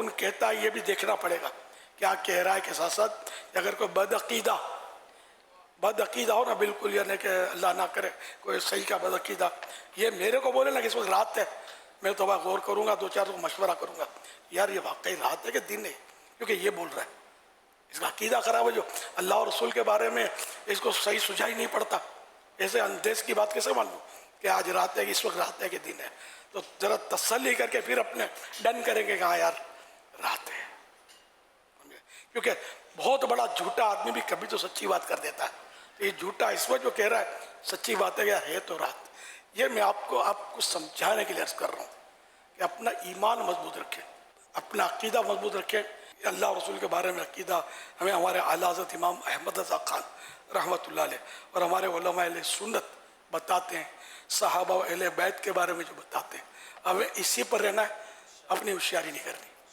کون کہتا ہے یہ بھی دیکھنا پڑے گا کیا کہہ رہا ہے کے ساتھ ساتھ. اگر کوئی بد عقیدہ ہو نا بالکل، یعنی کہ اللہ نہ کرے کوئی صحیح کا بد عقیدہ، یہ میرے کو بولے نا کہ اس وقت رات ہے، میں تو غور کروں گا، 2-4 کو مشورہ کروں گا، یار یہ واقعی رات ہے کہ دن ہے، کیونکہ یہ بول رہا ہے، اس کا عقیدہ خراب ہے، جو اللہ اور رسول کے بارے میں اس کو صحیح سجائی نہیں پڑتا، ایسے اندیش کی بات کیسے مان لوں کہ آج رات ہے، اس وقت رات ہے کہ دن ہے. تو ذرا تسلی کر کے پھر اپنے ڈن کریں گے کہ ہاں یار رات ہے. کیونکہ بہت بڑا جھوٹا آدمی بھی کبھی تو سچی بات کر دیتا ہے. یہ جھوٹا اس وقت جو کہہ رہا ہے سچی بات ہے، ہے تو رات. یہ میں آپ کو سمجھانے کے لیے عرض کر رہا ہوں کہ اپنا ایمان مضبوط رکھیں، اپنا عقیدہ مضبوط رکھیں. اللہ اور رسول کے بارے میں عقیدہ ہمیں ہمارے اعلیٰ حضرت امام احمد رضا خان رحمۃ اللہ علیہ اور ہمارے علماء اہل سنت بتاتے ہیں، صحابہ و اہل بیت کے بارے میں جو بتاتے ہیں، ہمیں اسی پر رہنا ہے، اپنی ہوشیاری نہیں کرنی.